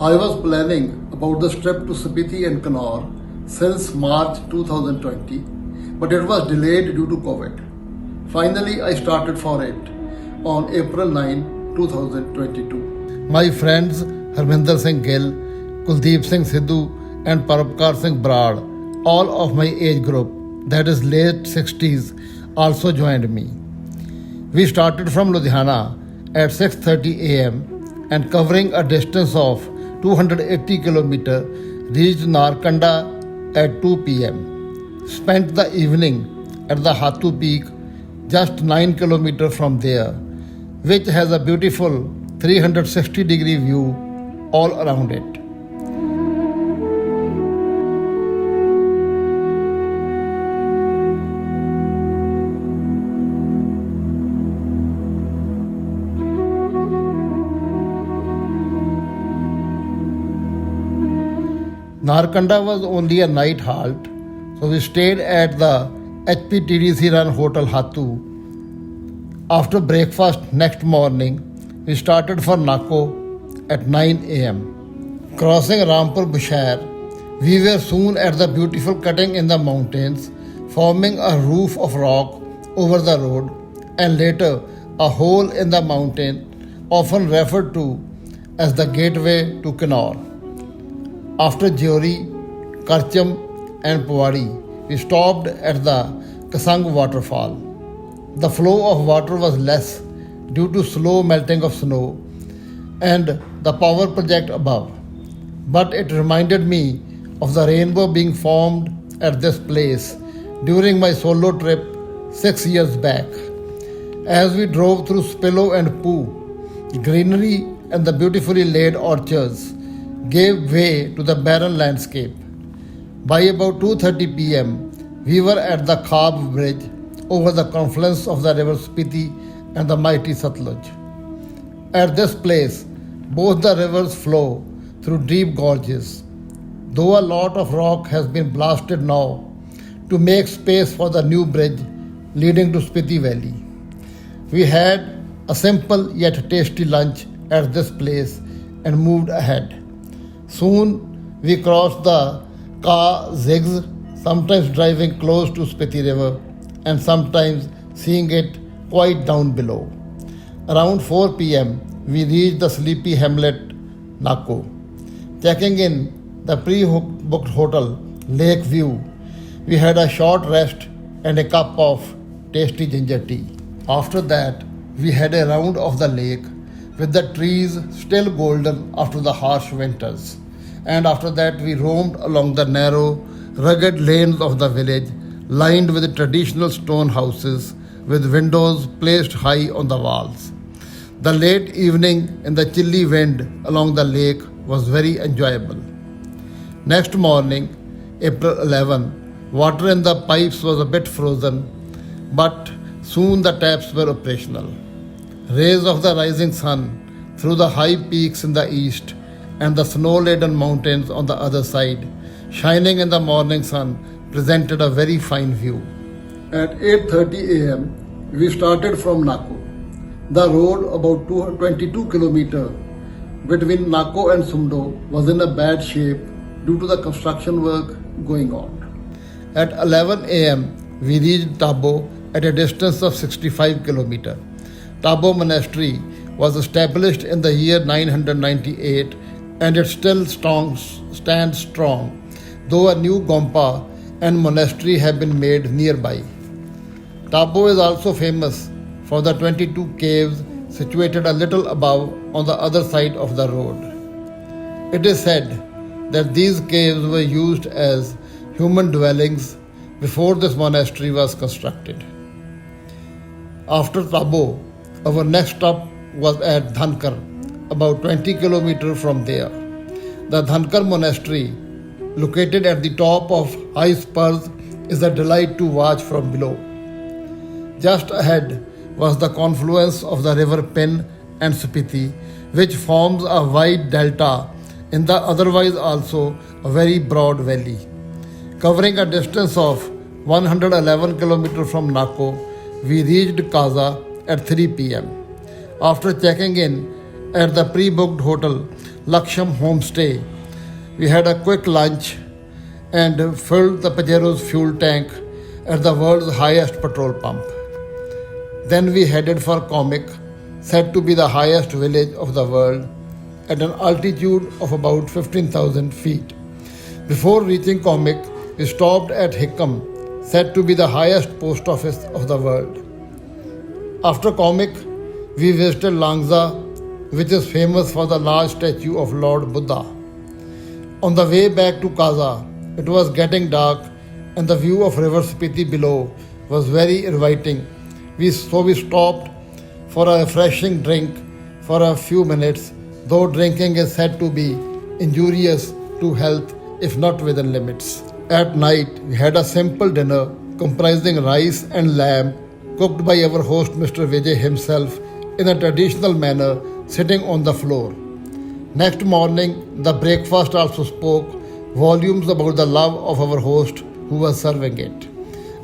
I was planning about this trip to Spiti and Kinnaur since March 2020, but it was delayed due to COVID. Finally, I started for it on April 9, 2022. My friends Harminder Singh Gill, Kuldeep Singh Sidhu and Parabkar Singh Brad, all of my age group, that is late 60s, also joined me. We started from Ludhiana at 6:30 am and covering a distance of 280 km reached Narkanda at 2 pm. Spent the evening at the Hatu Peak just 9 km from there, which has a beautiful 360-degree view all around it. Narkanda was only a night halt, so we stayed at the HPTDC run Hotel Hatu. After breakfast next morning, we started for Nako at 9 am. Crossing Rampur Bushair, we were soon at the beautiful cutting in the mountains, forming a roof of rock over the road, and later a hole in the mountain, often referred to as the gateway to Kinnaur. After Jeori, Karcham and Pawadi, we stopped at the Kasang waterfall. The flow of water was less due to slow melting of snow and the power project above, but it reminded me of the rainbow being formed at this place during my solo trip 6 years back. As we drove through Spillo and Poo, greenery and the beautifully laid orchards gave way to the barren landscape. By about 2:30 pm, we were at the Khab bridge over the confluence of the river Spiti and the mighty Satluj. At this place, both the rivers flow through deep gorges, though a lot of rock has been blasted now to make space for the new bridge leading to Spiti Valley. We had a simple yet tasty lunch at this place and moved ahead. Soon we crossed the Ka Zigs, sometimes driving close to Spiti River and sometimes seeing it quite down below. Around 4 pm, we reached the sleepy hamlet Nako. Checking in the pre-booked hotel Lake View, we had a short rest and a cup of tasty ginger tea. After that, we had a round of the lake with the trees still golden after the harsh winters. And after that, we roamed along the narrow, rugged lanes of the village, lined with traditional stone houses with windows placed high on the walls. The late evening in the chilly wind along the lake was very enjoyable. Next morning, April 11, water in the pipes was a bit frozen, but soon the taps were operational. Rays of the rising sun through the high peaks in the east and the snow-laden mountains on the other side, shining in the morning sun, presented a very fine view. At 8:30 am, we started from Nako. The road, about 22 km between Nako and Sumdo, was in a bad shape due to the construction work going on. At 11 am, we reached Tabo at a distance of 65 km. Tabo Monastery was established in the year 998 and it still stands strong, though a new Gompa and monastery have been made nearby. Tabo is also famous for the 22 caves situated a little above on the other side of the road. It is said that these caves were used as human dwellings before this monastery was constructed. After Tabo, our next stop was at Dhankar, about 20 km from there. The Dhankar monastery, located at the top of high spurs, is a delight to watch from below. Just ahead was the confluence of the river Pin and Spiti, which forms a wide delta in the otherwise also a very broad valley. Covering a distance of 111 km from Nako, we reached Kaza at 3 pm. After checking in at the pre-booked hotel Laksham Homestay. We had a quick lunch and filled the Pajero's fuel tank at the world's highest petrol pump. Then we headed for Comic, said to be the highest village of the world, at an altitude of about 15,000 feet. Before reaching Comic, we stopped at Hikam, said to be the highest post office of the world. After Comic, we visited Langza, which is famous for the large statue of Lord Buddha. On the way back to Kaza, it was getting dark and the view of river Spiti below was very inviting. So we stopped for a refreshing drink for a few minutes, though drinking is said to be injurious to health if not within limits. At night, we had a simple dinner comprising rice and lamb cooked by our host Mr. Vijay himself in a traditional manner, sitting on the floor. Next morning, the breakfast also spoke volumes about the love of our host who was serving it.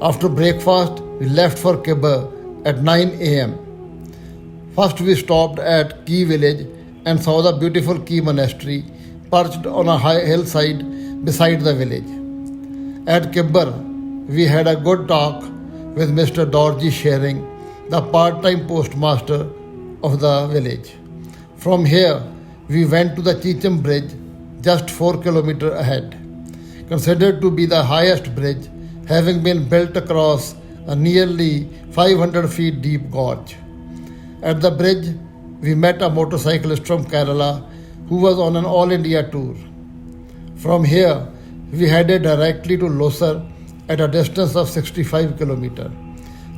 After breakfast, we left for Kibber at 9 a.m. First, we stopped at Key village and saw the beautiful Key monastery perched on a high hillside beside the village. At Kibber, we had a good talk with Mr. Dorji Sharing, the part-time postmaster of the village. From here, we went to the Chicham Bridge, just 4 kilometers ahead, considered to be the highest bridge, having been built across a nearly 500 feet deep gorge. At the bridge, we met a motorcyclist from Kerala who was on an all India tour. From here, we headed directly to Losar at a distance of 65 kilometers.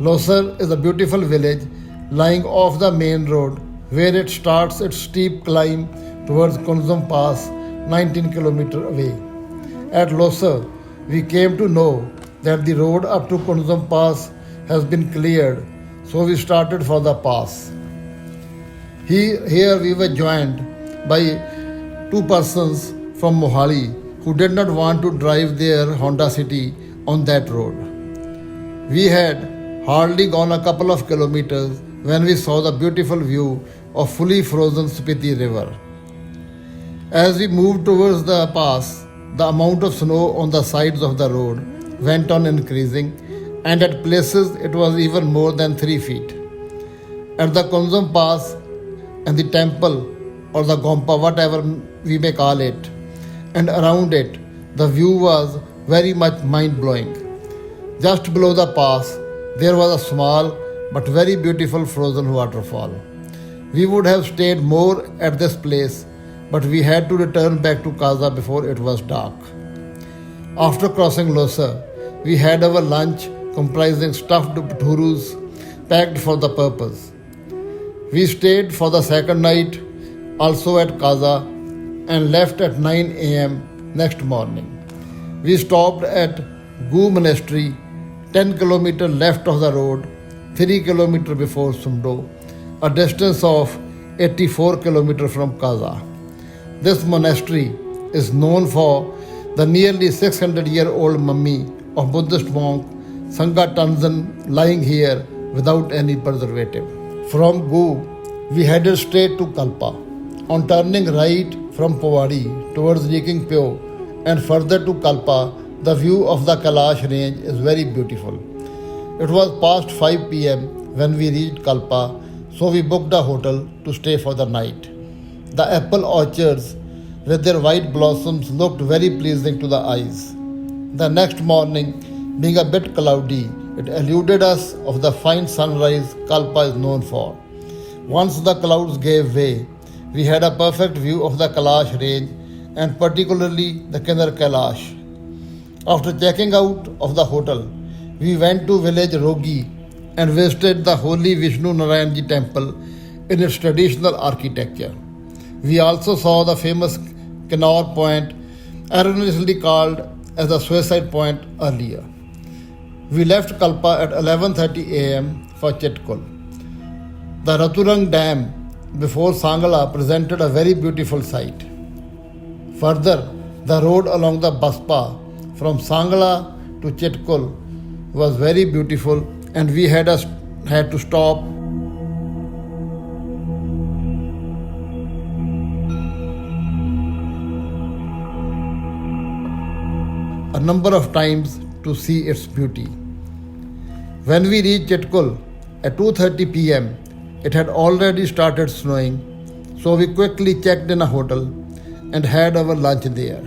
Losar is a beautiful village lying off the main road where it starts its steep climb towards Kunzum Pass, 19 kilometers away. At Losar, we came to know that the road up to Kunzum Pass has been cleared, so we started for the pass. Here we were joined by two persons from Mohali who did not want to drive their Honda City on that road. We had hardly gone a couple of kilometers when we saw the beautiful view of fully frozen Spiti River. As we moved towards the pass, the amount of snow on the sides of the road went on increasing, and at places it was even more than 3 feet. At the Kunzum Pass and the temple, or the Gompa, whatever we may call it, and around it, the view was very much mind-blowing. Just below the pass, there was a small but very beautiful frozen waterfall. We would have stayed more at this place, but we had to return back to Kaza before it was dark. After crossing Losar, we had our lunch comprising stuffed bhurus packed for the purpose. We stayed for the second night also at Kaza and left at 9 a.m. next morning. We stopped at Gu Monastery, 10 kilometers left of the road, 3 kilometers before Sumdo, a distance of 84 kilometers from Kaza. This monastery is known for the nearly 600-year-old mummy of Buddhist monk Sangha Tanzan lying here without any preservative. From Gu, we headed straight to Kalpa. On turning right from Powadi towards reaching Pyo and further to Kalpa, the view of the Kailash range is very beautiful. It was past 5 p.m. when we reached Kalpa, so we booked a hotel to stay for the night. The apple orchards with their white blossoms looked very pleasing to the eyes. The next morning, being a bit cloudy, it eluded us of the fine sunrise Kalpa is known for. Once the clouds gave way, we had a perfect view of the Kailash range and particularly the Kinnaur Kailash. After checking out of the hotel, we went to village Rogi and visited the holy Vishnu Narayanji temple in its traditional architecture. We also saw the famous Kinnaur Point, erroneously called as the suicide point earlier. We left Kalpa at 11:30 a.m. for Chitkul. The Raturang Dam before Sangala presented a very beautiful sight. Further, the road along the Baspa from Sangala to Chitkul was very beautiful, and we had to stop a number of times to see its beauty. When we reached Chitkul at 2:30 p.m., it had already started snowing, so we quickly checked in a hotel and had our lunch there.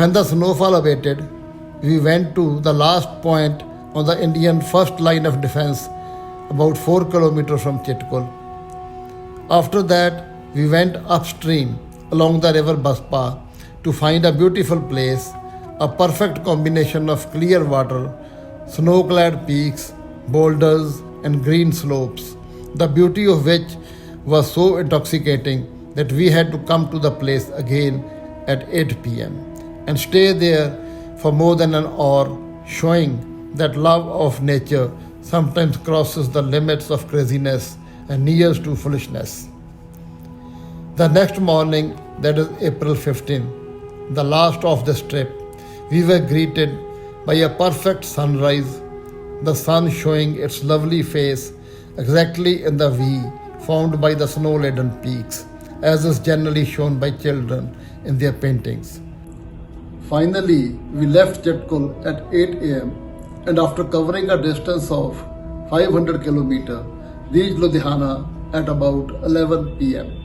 When the snowfall abated, we went to the last point on the Indian first line of defense, about 4 kilometers from Chitkul. After that, we went upstream along the river Baspa to find a beautiful place, a perfect combination of clear water, snow-clad peaks, boulders, and green slopes, the beauty of which was so intoxicating that we had to come to the place again at 8 p.m. and stay there for more than an hour, showing that love of nature sometimes crosses the limits of craziness and nears to foolishness. The next morning, that is April 15, the last of this trip, we were greeted by a perfect sunrise, the sun showing its lovely face exactly in the V formed by the snow-laden peaks, as is generally shown by children in their paintings. Finally, we left Chitkul at 8 a.m. and after covering a distance of 500 km, reached Ludhiana at about 11 p.m.